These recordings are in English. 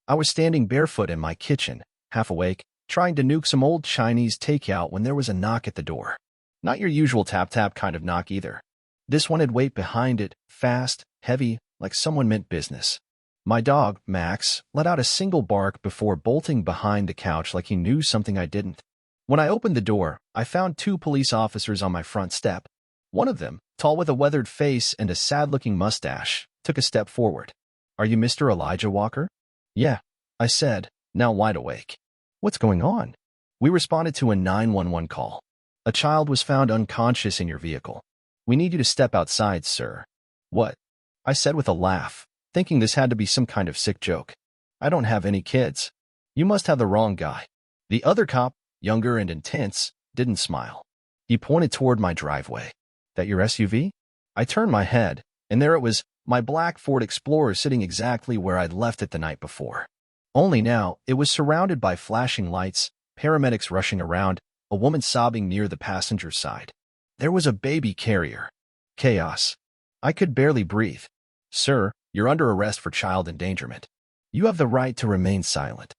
I was standing barefoot in my kitchen, half awake, trying to nuke some old Chinese takeout when there was a knock at the door. Not your usual tap-tap kind of knock either. This one had weight behind it, fast, heavy, like someone meant business. My dog, Max, let out a single bark before bolting behind the couch like he knew something I didn't. When I opened the door, I found two police officers on my front step. One of them, tall with a weathered face and a sad-looking mustache, took a step forward. "Are you Mr. Elijah Walker?" "Yeah," I said, now wide awake. "What's going on?" "We responded to a 911 call. A child was found unconscious in your vehicle. We need you to step outside, sir." "What?" I said with a laugh, thinking this had to be some kind of sick joke. "I don't have any kids." "You must have the wrong guy." The other cop, younger and intense, didn't smile. He pointed toward my driveway. "That your SUV?" I turned my head, and there it was, my black Ford Explorer sitting exactly where I'd left it the night before. Only now, it was surrounded by flashing lights, paramedics rushing around, a woman sobbing near the passenger side. There was a baby carrier. Chaos. I could barely breathe. "Sir, you're under arrest for child endangerment. You have the right to remain silent."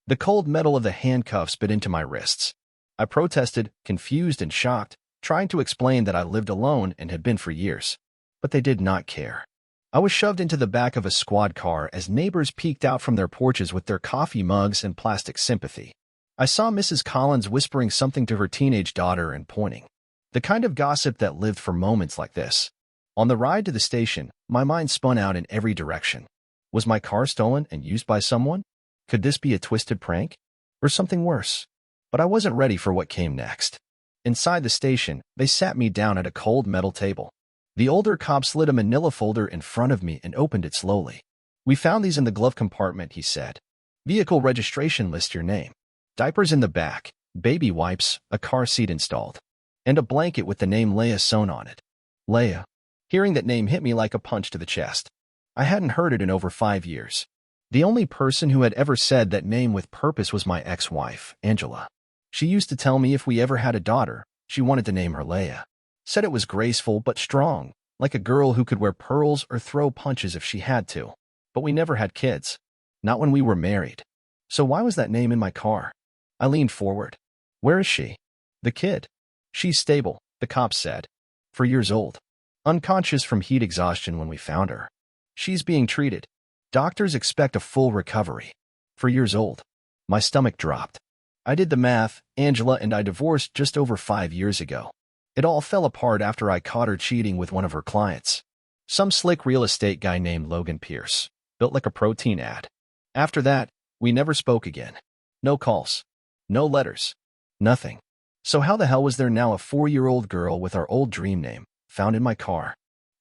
The cold metal of the handcuffs bit into my wrists. I protested, confused and shocked, trying to explain that I lived alone and had been for years. But they did not care. I was shoved into the back of a squad car as neighbors peeked out from their porches with their coffee mugs and plastic sympathy. I saw Mrs. Collins whispering something to her teenage daughter and pointing. The kind of gossip that lived for moments like this. On the ride to the station, my mind spun out in every direction. Was my car stolen and used by someone? Could this be a twisted prank? Or something worse? But I wasn't ready for what came next. Inside the station, they sat me down at a cold metal table. The older cop slid a manila folder in front of me and opened it slowly. "We found these in the glove compartment," he said. "Vehicle registration lists your name. Diapers in the back, baby wipes, a car seat installed, and a blanket with the name Leah sewn on it." Leah. Hearing that name hit me like a punch to the chest. I hadn't heard it in over 5 years. The only person who had ever said that name with purpose was my ex-wife, Angela. She used to tell me if we ever had a daughter, she wanted to name her Leah. Said it was graceful but strong, like a girl who could wear pearls or throw punches if she had to. But we never had kids. Not when we were married. So why was that name in my car? I leaned forward. "Where is she?" "The kid." "She's stable," the cop said. "4 years old. Unconscious from heat exhaustion when we found her. She's being treated. Doctors expect a full recovery. 4 years old." My stomach dropped. I did the math. Angela and I divorced just over 5 years ago. It all fell apart after I caught her cheating with one of her clients. Some slick real estate guy named Logan Pierce. Built like a protein ad. After that, we never spoke again. No calls. No letters. Nothing. So how the hell was there now a 4-year-old girl with our old dream name, found in my car?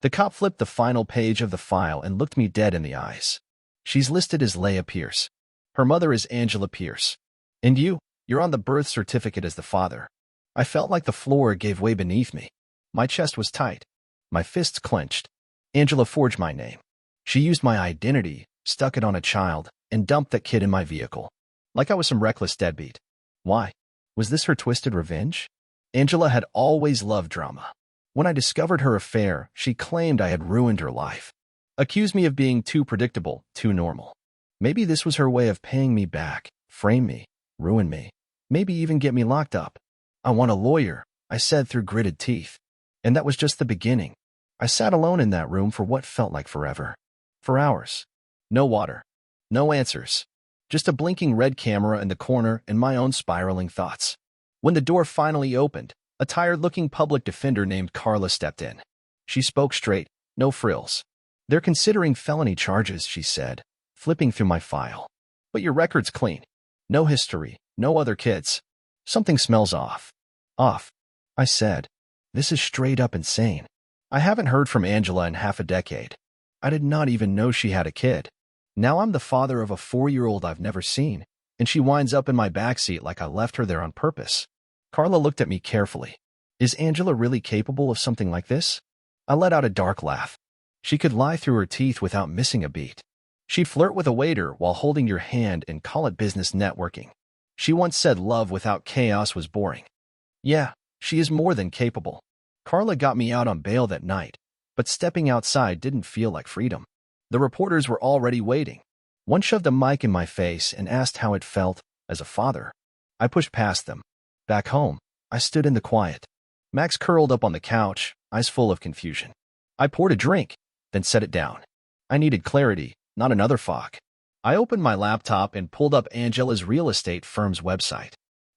The cop flipped the final page of the file and looked me dead in the eyes. "She's listed as Leah Pierce. Her mother is Angela Pierce. And you're on the birth certificate as the father." I felt like the floor gave way beneath me. My chest was tight. My fists clenched. Angela forged my name. She used my identity, stuck it on a child, and dumped that kid in my vehicle. Like I was some reckless deadbeat. Why? Was this her twisted revenge? Angela had always loved drama. When I discovered her affair, she claimed I had ruined her life. Accused me of being too predictable, too normal. Maybe this was her way of paying me back, frame me, ruin me, maybe even get me locked up. "I want a lawyer," I said through gritted teeth. And that was just the beginning. I sat alone in that room for what felt like forever. For hours. No water. No answers. Just a blinking red camera in the corner and my own spiraling thoughts. When the door finally opened, a tired-looking public defender named Carla stepped in. She spoke straight, no frills. "They're considering felony charges," she said, flipping through my file. "But your record's clean. No history, no other kids. Something smells off." "Off," I said. "This is straight up insane. I haven't heard from Angela in half a decade. I did not even know she had a kid. Now I'm the father of a 4-year-old I've never seen, and she winds up in my backseat like I left her there on purpose." Carla looked at me carefully. "Is Angela really capable of something like this?" I let out a dark laugh. "She could lie through her teeth without missing a beat. She'd flirt with a waiter while holding your hand and call it business networking. She once said love without chaos was boring. Yeah, she is more than capable." Carla got me out on bail that night, but stepping outside didn't feel like freedom. The reporters were already waiting. One shoved a mic in my face and asked how it felt as a father. I pushed past them. Back home, I stood in the quiet. Max curled up on the couch, eyes full of confusion. I poured a drink, then set it down. I needed clarity, not another fog. I opened my laptop and pulled up Angela's real estate firm's website.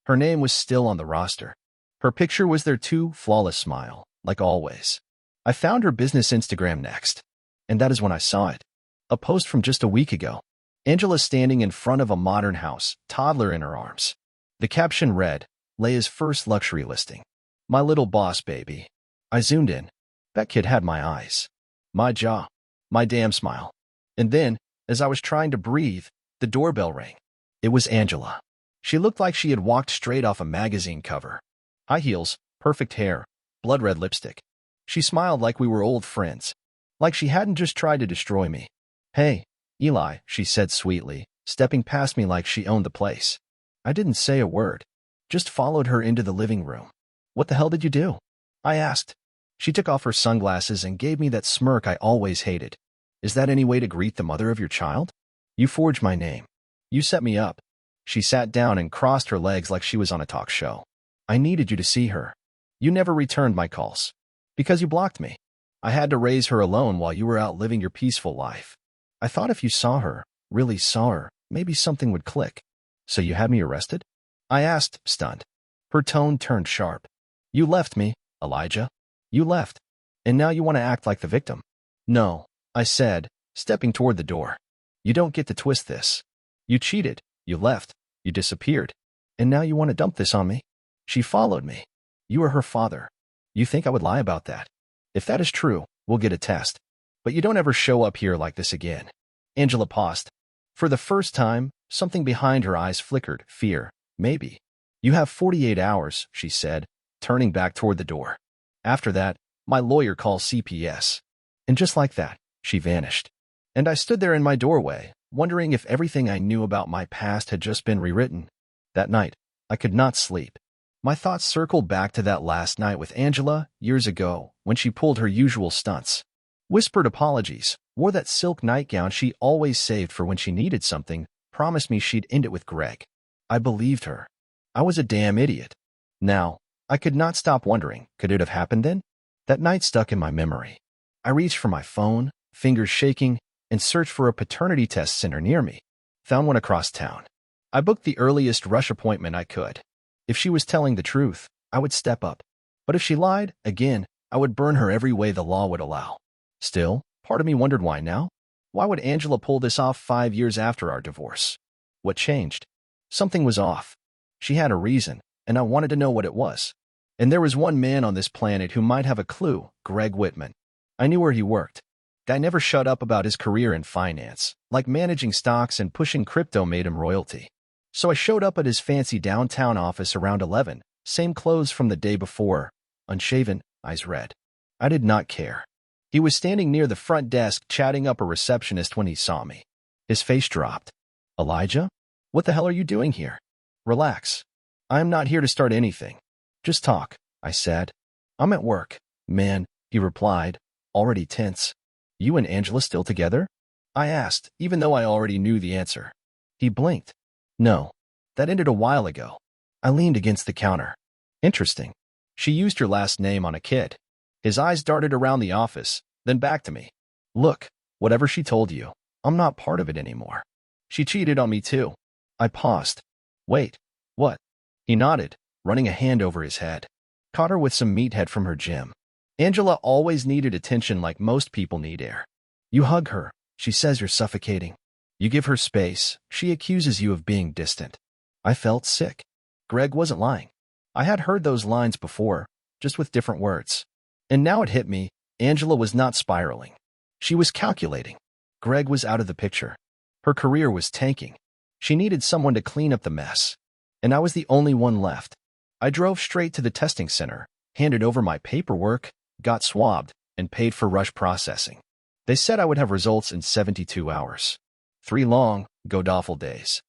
Her name was still on the roster. Her picture was there too, flawless smile, like always. I found her business Instagram next. And that is when I saw it. A post from just a week ago. Angela standing in front of a modern house, toddler in her arms. The caption read, Leia's first luxury listing. My little boss baby. I zoomed in. That kid had my eyes. My jaw. My damn smile. And then, as I was trying to breathe, the doorbell rang. It was Angela. She looked like she had walked straight off a magazine cover. High heels, perfect hair, blood red lipstick. She smiled like we were old friends. Like she hadn't just tried to destroy me. Hey, Eli, she said sweetly, stepping past me like she owned the place. I didn't say a word. Just followed her into the living room. What the hell did you do? I asked. She took off her sunglasses and gave me that smirk I always hated. Is that any way to greet the mother of your child? You forged my name. You set me up. She sat down and crossed her legs like she was on a talk show. I needed you to see her. You never returned my calls. Because you blocked me. I had to raise her alone while you were out living your peaceful life. I thought if you saw her, really saw her, maybe something would click. So you had me arrested? I asked, stunned. Her tone turned sharp. You left me, Elijah. You left. And now you want to act like the victim. No, I said, stepping toward the door. You don't get to twist this. You cheated. You left. You disappeared. And now you want to dump this on me? She followed me. You are her father. You think I would lie about that? If that is true, we'll get a test. But you don't ever show up here like this again. Angela paused. For the first time, something behind her eyes flickered, fear, maybe. You have 48 hours, she said, turning back toward the door. After that, my lawyer calls CPS. And just like that, she vanished. And I stood there in my doorway, wondering if everything I knew about my past had just been rewritten. That night, I could not sleep. My thoughts circled back to that last night with Angela, years ago, when she pulled her usual stunts. Whispered apologies, wore that silk nightgown she always saved for when she needed something, promised me she'd end it with Greg. I believed her. I was a damn idiot. Now, I could not stop wondering, could it have happened then? That night stuck in my memory. I reached for my phone, fingers shaking, and searched for a paternity test center near me. Found one across town. I booked the earliest rush appointment I could. If she was telling the truth, I would step up. But if she lied, again, I would burn her every way the law would allow. Still, part of me wondered why now? Why would Angela pull this off 5 years after our divorce? What changed? Something was off. She had a reason, and I wanted to know what it was. And there was one man on this planet who might have a clue, Greg Whitman. I knew where he worked. Guy never shut up about his career in finance, like managing stocks and pushing crypto made him royalty. So I showed up at his fancy downtown office around 11, same clothes from the day before, unshaven, eyes red. I did not care. He was standing near the front desk chatting up a receptionist when he saw me. His face dropped. Elijah? What the hell are you doing here? Relax. I am not here to start anything. Just talk, I said. I'm at work, man, he replied, already tense. You and Angela still together? I asked, even though I already knew the answer. He blinked. No, that ended a while ago. I leaned against the counter. Interesting. She used your last name on a kid. His eyes darted around the office, then back to me. Look, whatever she told you, I'm not part of it anymore. She cheated on me too. I paused. Wait, what? He nodded, running a hand over his head. Caught her with some meathead from her gym. Angela always needed attention like most people need air. You hug her. She says you're suffocating. You give her space. She accuses you of being distant. I felt sick. Greg wasn't lying. I had heard those lines before, just with different words. And now it hit me, Angela was not spiraling. She was calculating. Greg was out of the picture. Her career was tanking. She needed someone to clean up the mess. And I was the only one left. I drove straight to the testing center, handed over my paperwork, got swabbed, and paid for rush processing. They said I would have results in 72 hours. 3 long, god-awful days.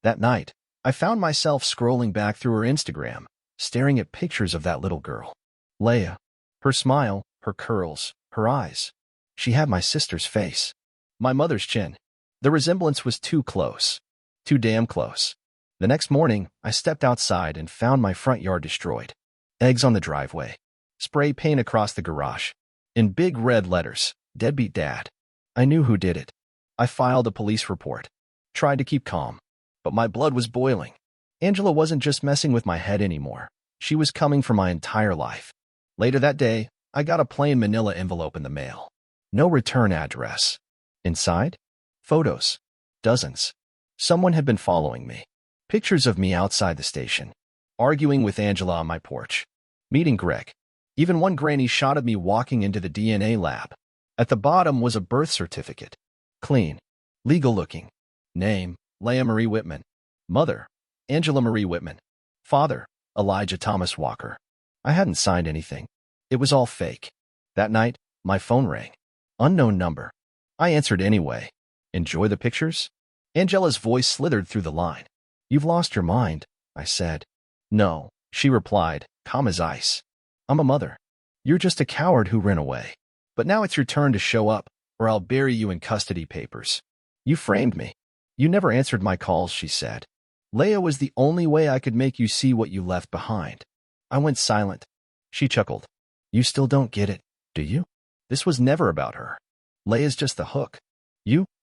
That night, I found myself scrolling back through her Instagram, staring at pictures of that little girl. Leia. Her smile, her curls, her eyes. She had my sister's face. My mother's chin. The resemblance was too close. Too damn close. The next morning, I stepped outside and found my front yard destroyed. Eggs on the driveway. Spray paint across the garage. In big red letters, "Deadbeat Dad." I knew who did it. I filed a police report. Tried to keep calm. But my blood was boiling. Angela wasn't just messing with my head anymore. She was coming for my entire life. Later that day, I got a plain manila envelope in the mail. No return address. Inside? Photos. Dozens. Someone had been following me. Pictures of me outside the station. Arguing with Angela on my porch. Meeting Greg. Even one granny shot of me walking into the DNA lab. At the bottom was a birth certificate. Clean. Legal looking. Name, Leah Marie Whitman. Mother, Angela Marie Whitman. Father, Elijah Thomas Walker. I hadn't signed anything. It was all fake. That night, my phone rang. Unknown number. I answered anyway. Enjoy the pictures? Angela's voice slithered through the line. You've lost your mind, I said. No, she replied, calm as ice. I'm a mother. You're just a coward who ran away. But now it's your turn to show up, or I'll bury you in custody papers. You framed me. You never answered my calls, she said. Leah was the only way I could make you see what you left behind. I went silent. She chuckled. You still don't get it, do you? This was never about her. Leah's just the hook.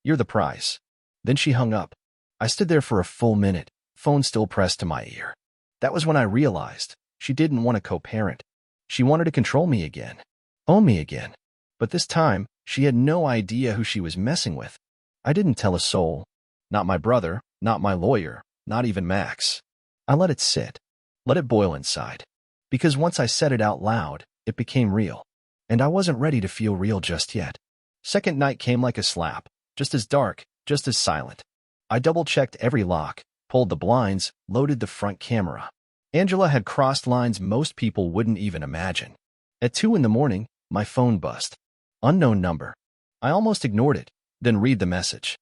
You're the prize. Then she hung up. I stood there for a full minute, phone still pressed to my ear. That was when I realized she didn't want to co-parent. She wanted to control me again, own me again. But this time, she had no idea who she was messing with. I didn't tell a soul. Not my brother, not my lawyer, not even Max. I let it sit, let it boil inside. Because once I said it out loud, it became real. And I wasn't ready to feel real just yet. Second night came like a slap, just as dark, just as silent. I double-checked every lock, pulled the blinds, loaded the front camera. Angela had crossed lines most people wouldn't even imagine. At 2 in the morning, my phone buzzed. Unknown number. I almost ignored it, then read the message.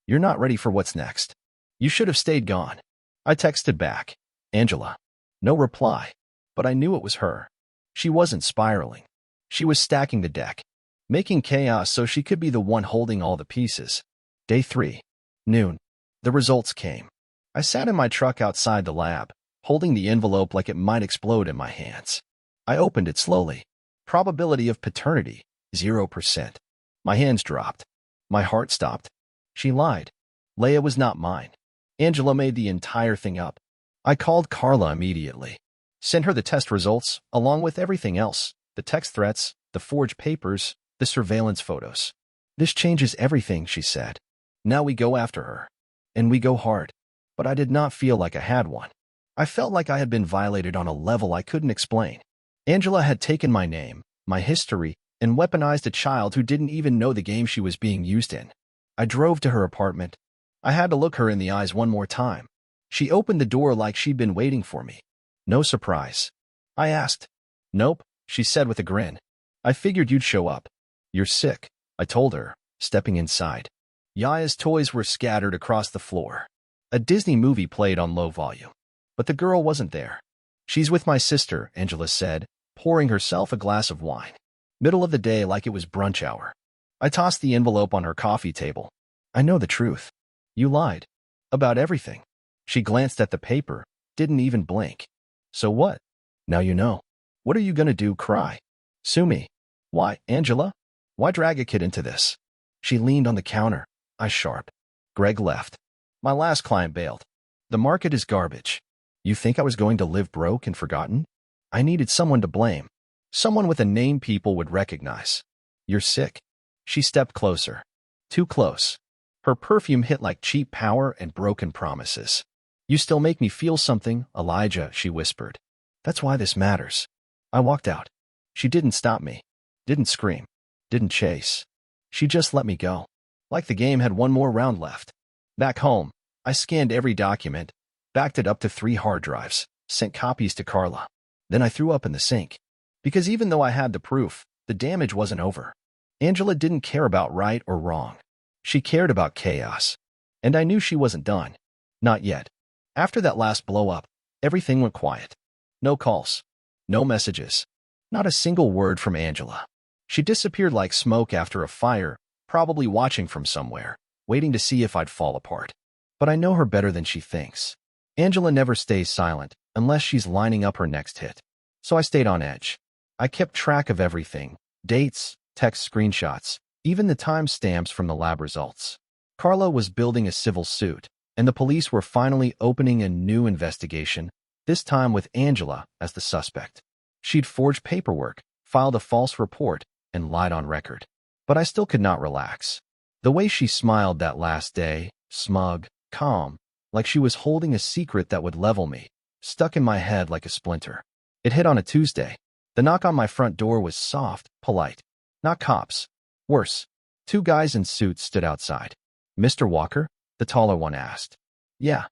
You're not ready for what's next. You should have stayed gone. I texted back. Angela. No reply. But I knew it was her. She wasn't spiraling. She was stacking the deck. Making chaos so she could be the one holding all the pieces. Day 3. Noon. The results came. I sat in my truck outside the lab, holding the envelope like it might explode in my hands. I opened it slowly. Probability of paternity, 0%. My hands dropped. My heart stopped. She lied. Leah was not mine. Angela made the entire thing up. I called Carla immediately. Sent her the test results, along with everything else, the text threats, the forged papers, the surveillance photos. This changes everything, she said. Now we go after her. And we go hard. But I did not feel like I had one. I felt like I had been violated on a level I couldn't explain. Angela had taken my name, my history, and weaponized a child who didn't even know the game she was being used in. I drove to her apartment. I had to look her in the eyes one more time. She opened the door like she'd been waiting for me. No surprise. I asked. Nope, she said with a grin. I figured you'd show up. You're sick, I told her, stepping inside. Yaya's toys were scattered across the floor. A Disney movie played on low volume. But the girl wasn't there. She's with my sister, Angela said, pouring herself a glass of wine. Middle of the day like it was brunch hour. I tossed the envelope on her coffee table. I know the truth. You lied. About everything. She glanced at the paper, didn't even blink. So what? Now you know. What are you gonna do, cry? Sue me. Why, Angela? Why drag a kid into this? She leaned on the counter. I sharp. Greg left. My last client bailed. The market is garbage. You think I was going to live broke and forgotten? I needed someone to blame. Someone with a name people would recognize. You're sick. She stepped closer. Too close. Her perfume hit like cheap power and broken promises. You still make me feel something, Elijah, she whispered. That's why this matters. I walked out. She didn't stop me. Didn't scream. Didn't chase. She just let me go. Like the game had one more round left. Back home, I scanned every document, backed it up to 3 hard drives, sent copies to Carla. Then I threw up in the sink. Because even though I had the proof, the damage wasn't over. Angela didn't care about right or wrong. She cared about chaos. And I knew she wasn't done. Not yet. After that last blow-up, everything went quiet. No calls. No messages. Not a single word from Angela. She disappeared like smoke after a fire, probably watching from somewhere, waiting to see if I'd fall apart. But I know her better than she thinks. Angela never stays silent unless she's lining up her next hit. So I stayed on edge. I kept track of everything, dates, text screenshots, even the timestamps from the lab results. Carla was building a civil suit, and the police were finally opening a new investigation, this time with Angela as the suspect. She'd forged paperwork, filed a false report, and lied on record. But I still could not relax. The way she smiled that last day, smug, calm, like she was holding a secret that would level me, stuck in my head like a splinter. It hit on a Tuesday. The knock on my front door was soft, polite. Not cops. Worse. Two guys in suits stood outside. "Mr. Walker?" the taller one asked. "Yeah,"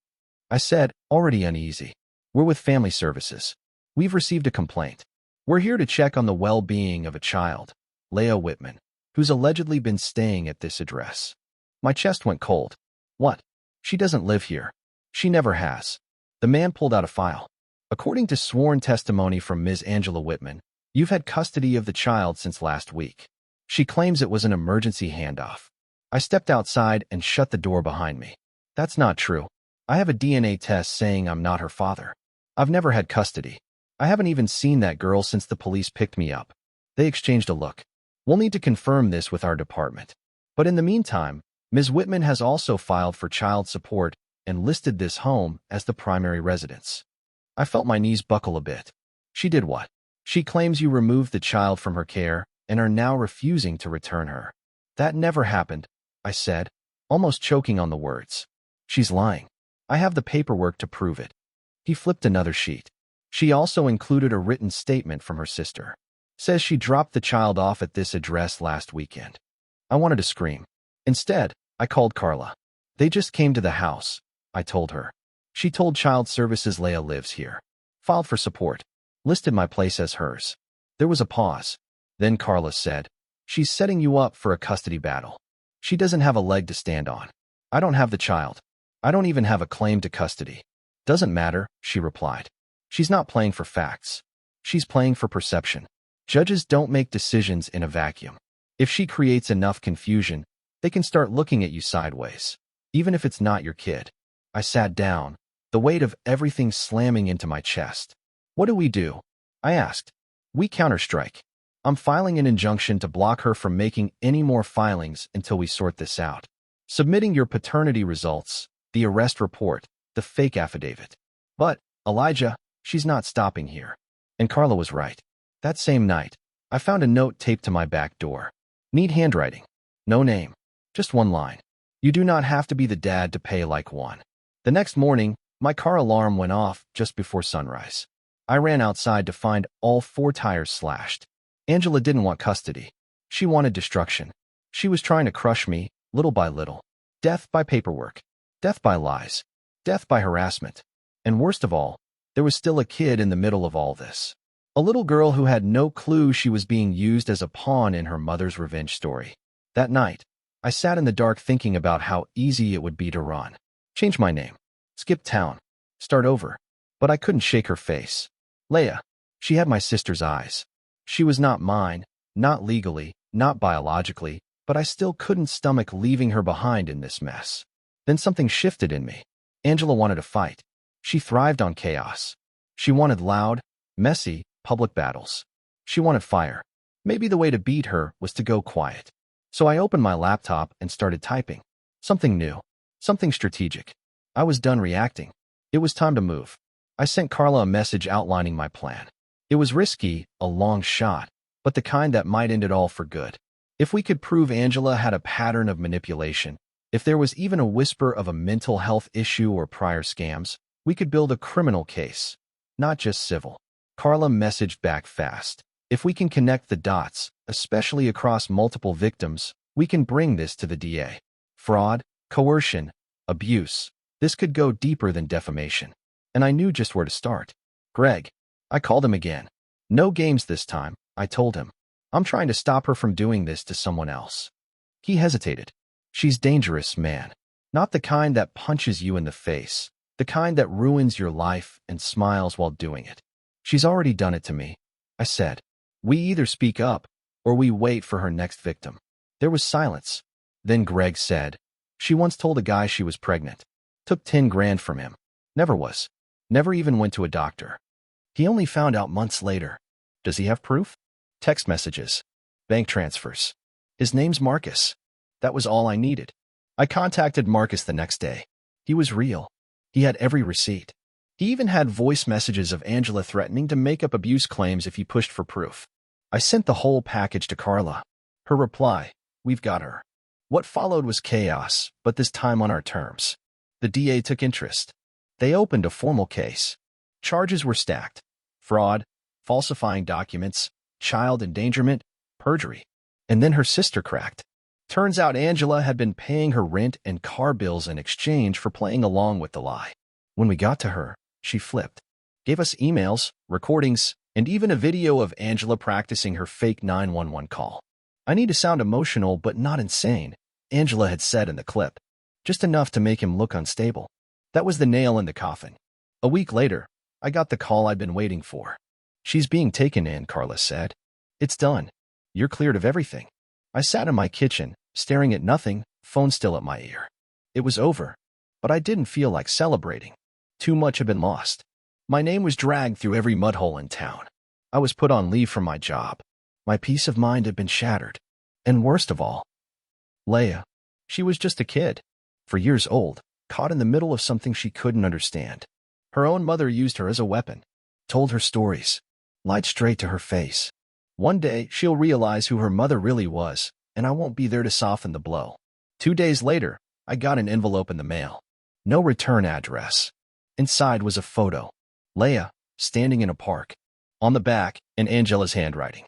I said, already uneasy. "We're with Family Services. We've received a complaint. We're here to check on the well-being of a child, Leah Whitman, who's allegedly been staying at this address." My chest went cold. "What? She doesn't live here. She never has." The man pulled out a file. "According to sworn testimony from Ms. Angela Whitman, you've had custody of the child since last week. She claims it was an emergency handoff." I stepped outside and shut the door behind me. "That's not true. I have a DNA test saying I'm not her father. I've never had custody. I haven't even seen that girl since the police picked me up." They exchanged a look. "We'll need to confirm this with our department. But in the meantime, Ms. Whitman has also filed for child support and listed this home as the primary residence." I felt my knees buckle a bit. "She did what?" "She claims you removed the child from her care and are now refusing to return her." "That never happened," I said, almost choking on the words. "She's lying. I have the paperwork to prove it." He flipped another sheet. "She also included a written statement from her sister. Says she dropped the child off at this address last weekend." I wanted to scream. Instead, I called Carla. "They just came to the house," I told her. "She told Child Services Leah lives here. Filed for support. Listed my place as hers." There was a pause. Then Carla said, "She's setting you up for a custody battle. She doesn't have a leg to stand on. I don't have the child. I don't even have a claim to custody." "Doesn't matter," she replied. "She's not playing for facts. She's playing for perception. Judges don't make decisions in a vacuum. If she creates enough confusion, they can start looking at you sideways, even if it's not your kid." I sat down, the weight of everything slamming into my chest. "What do we do?" I asked. "We counterstrike. I'm filing an injunction to block her from making any more filings until we sort this out. Submitting your paternity results, the arrest report, the fake affidavit." "But, Elijah, she's not stopping here." And Carla was right. That same night, I found a note taped to my back door. Neat handwriting. No name. Just one line. "You do not have to be the dad to pay like one." The next morning, my car alarm went off just before sunrise. I ran outside to find all 4 tires slashed. Angela didn't want custody. She wanted destruction. She was trying to crush me, little by little. Death by paperwork. Death by lies. Death by harassment. And worst of all, there was still a kid in the middle of all this. A little girl who had no clue she was being used as a pawn in her mother's revenge story. That night, I sat in the dark thinking about how easy it would be to run. Change my name. Skip town. Start over. But I couldn't shake her face. Leah. She had my sister's eyes. She was not mine, not legally, not biologically, but I still couldn't stomach leaving her behind in this mess. Then something shifted in me. Angela wanted to fight. She thrived on chaos. She wanted loud, messy, public battles. She wanted fire. Maybe the way to beat her was to go quiet. So I opened my laptop and started typing. Something new. Something strategic. I was done reacting. It was time to move. I sent Carla a message outlining my plan. It was risky, a long shot, but the kind that might end it all for good. If we could prove Angela had a pattern of manipulation, if there was even a whisper of a mental health issue or prior scams, we could build a criminal case, not just civil. Carla messaged back fast. "If we can connect the dots, especially across multiple victims, we can bring this to the DA. Fraud, coercion, abuse. This could go deeper than defamation." And I knew just where to start. "Greg." I called him again. "No games this time," I told him. "I'm trying to stop her from doing this to someone else." He hesitated. "She's dangerous, man. Not the kind that punches you in the face. The kind that ruins your life and smiles while doing it. She's already done it to me," I said. "We either speak up or we wait for her next victim." There was silence. Then Greg said, She once told a guy she was pregnant. Took 10 grand from him. Never was. Never even went to a doctor. He only found out months later. Does he have proof? Text messages. Bank transfers. His name's Marcus. That was all I needed. I contacted Marcus the next day. He was real. He had every receipt. He even had voice messages of Angela threatening to make up abuse claims if he pushed for proof. I sent the whole package to Carla. Her reply, "We've got her." What followed was chaos, but this time on our terms. The DA took interest. They opened a formal case. Charges were stacked. Fraud, falsifying documents, child endangerment, perjury. And then her sister cracked. Turns out Angela had been paying her rent and car bills in exchange for playing along with the lie. When we got to her, she flipped. Gave us emails, recordings, and even a video of Angela practicing her fake 911 call. "I need to sound emotional but not insane," Angela had said in the clip. Just enough to make him look unstable. That was the nail in the coffin. A week later, I got the call I'd been waiting for. "She's being taken in," Carla said. "It's done. You're cleared of everything." I sat in my kitchen, staring at nothing, phone still at my ear. It was over, but I didn't feel like celebrating. Too much had been lost. My name was dragged through every mud hole in town. I was put on leave from my job. My peace of mind had been shattered. And worst of all, Leah. She was just a kid, 4 years old, caught in the middle of something she couldn't understand. Her own mother used her as a weapon, told her stories, lied straight to her face. One day, she'll realize who her mother really was, and I won't be there to soften the blow. 2 days later, I got an envelope in the mail. No return address. Inside was a photo. Leah, standing in a park. On the back, in Angela's handwriting.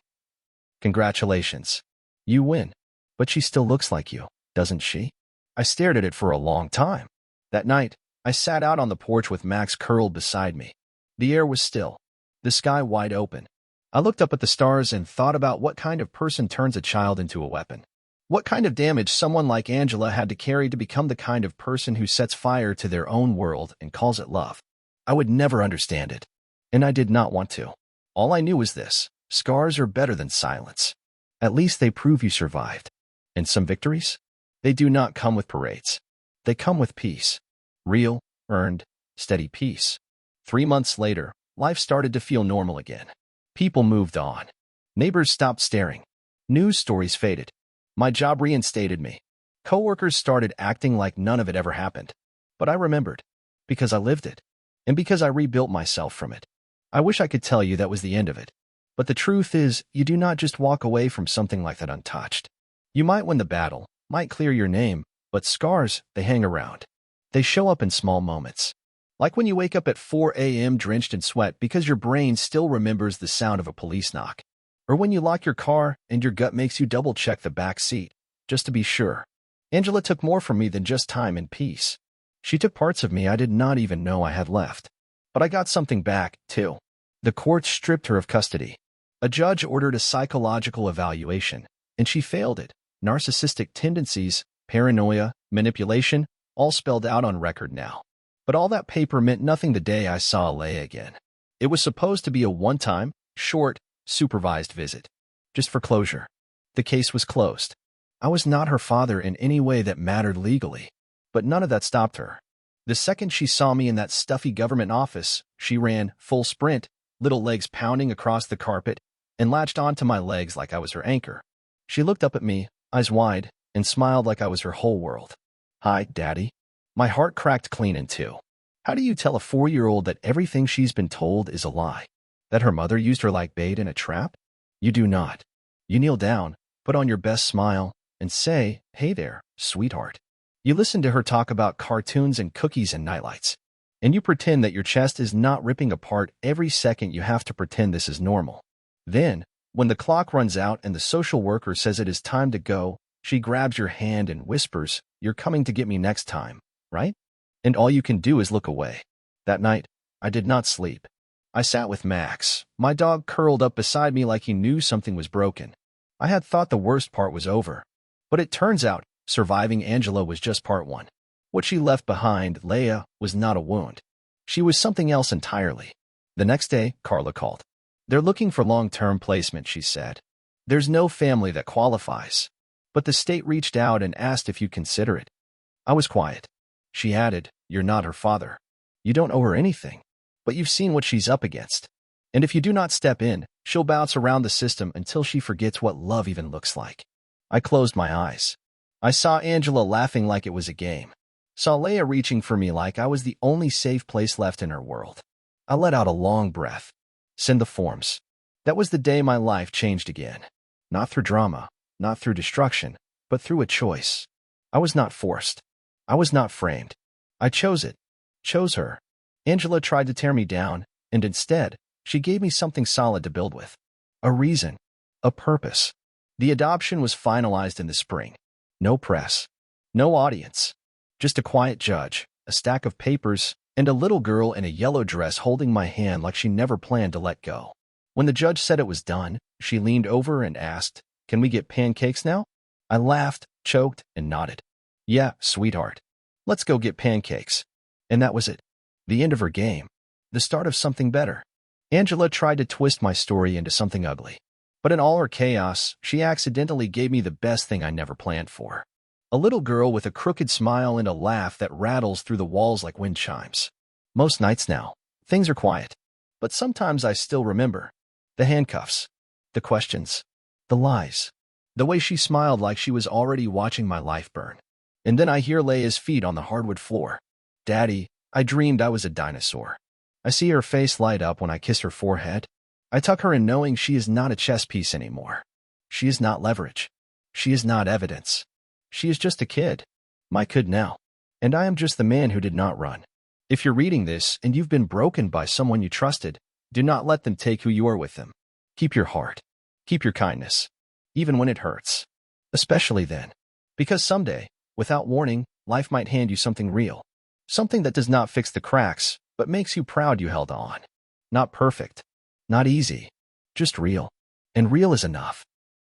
"Congratulations. You win. But she still looks like you, doesn't she?" I stared at it for a long time. That night, I sat out on the porch with Max curled beside me. The air was still. The sky wide open. I looked up at the stars and thought about what kind of person turns a child into a weapon. What kind of damage someone like Angela had to carry to become the kind of person who sets fire to their own world and calls it love. I would never understand it. And I did not want to. All I knew was this: scars are better than silence. At least they prove you survived. And some victories? They do not come with parades. They come with peace. Real, earned, steady peace. 3 months later, life started to feel normal again. People moved on. Neighbors stopped staring. News stories faded. My job reinstated me. Coworkers started acting like none of it ever happened. But I remembered. Because I lived it. And because I rebuilt myself from it. I wish I could tell you that was the end of it. But the truth is, you do not just walk away from something like that untouched. You might win the battle, might clear your name, but scars, they hang around. They show up in small moments. Like when you wake up at 4 a.m. drenched in sweat because your brain still remembers the sound of a police knock. Or when you lock your car and your gut makes you double-check the back seat, just to be sure. Angela took more from me than just time and peace. She took parts of me I did not even know I had left. But I got something back, too. The court stripped her of custody. A judge ordered a psychological evaluation, and she failed it. Narcissistic tendencies, paranoia, manipulation, all spelled out on record now. But all that paper meant nothing the day I saw Leah again. It was supposed to be a one-time, short, supervised visit. Just for closure. The case was closed. I was not her father in any way that mattered legally. But none of that stopped her. The second she saw me in that stuffy government office, she ran, full sprint, little legs pounding across the carpet, and latched onto my legs like I was her anchor. She looked up at me, eyes wide, and smiled like I was her whole world. "Hi, Daddy." My heart cracked clean in two. How do you tell a 4-year-old that everything she's been told is a lie? That her mother used her like bait in a trap? You do not. You kneel down, put on your best smile, and say, "Hey there, sweetheart." You listen to her talk about cartoons and cookies and nightlights. And you pretend that your chest is not ripping apart every second you have to pretend this is normal. Then, when the clock runs out and the social worker says it is time to go, she grabs your hand and whispers, "You're coming to get me next time, right?" And all you can do is look away. That night, I did not sleep. I sat with Max, my dog curled up beside me like he knew something was broken. I had thought the worst part was over. But it turns out, surviving Angela was just part one. What she left behind, Leah, was not a wound. She was something else entirely. The next day, Carla called. "They're looking for long-term placement," she said. "There's no family that qualifies. But the state reached out and asked if you'd consider it." I was quiet. She added, "You're not her father. You don't owe her anything. But you've seen what she's up against. And if you do not step in, she'll bounce around the system until she forgets what love even looks like." I closed my eyes. I saw Angela laughing like it was a game. Saw Leia reaching for me like I was the only safe place left in her world. I let out a long breath. Send the forms. That was the day my life changed again. Not through drama, not through destruction, but through a choice. I was not forced. I was not framed. I chose it. Chose her. Angela tried to tear me down, and instead, she gave me something solid to build with. A reason. A purpose. The adoption was finalized in the spring. No press. No audience. Just a quiet judge, a stack of papers, and a little girl in a yellow dress holding my hand like she never planned to let go. When the judge said it was done, she leaned over and asked, "Can we get pancakes now?" I laughed, choked, and nodded. "Yeah, sweetheart. Let's go get pancakes." And that was it. The end of her game. The start of something better. Angela tried to twist my story into something ugly. But in all her chaos, she accidentally gave me the best thing I never planned for. A little girl with a crooked smile and a laugh that rattles through the walls like wind chimes. Most nights now, things are quiet. But sometimes I still remember. The handcuffs. The questions. The lies. The way she smiled like she was already watching my life burn. And then I hear Leia's feet on the hardwood floor. "Daddy, I dreamed I was a dinosaur." I see her face light up when I kiss her forehead. I tuck her in knowing she is not a chess piece anymore. She is not leverage. She is not evidence. She is just a kid. My kid now. And I am just the man who did not run. If you're reading this and you've been broken by someone you trusted, do not let them take who you are with them. Keep your heart. Keep your kindness. Even when it hurts. Especially then. Because someday, without warning, life might hand you something real. Something that does not fix the cracks, but makes you proud you held on. Not perfect. Not easy. Just real. And real is enough.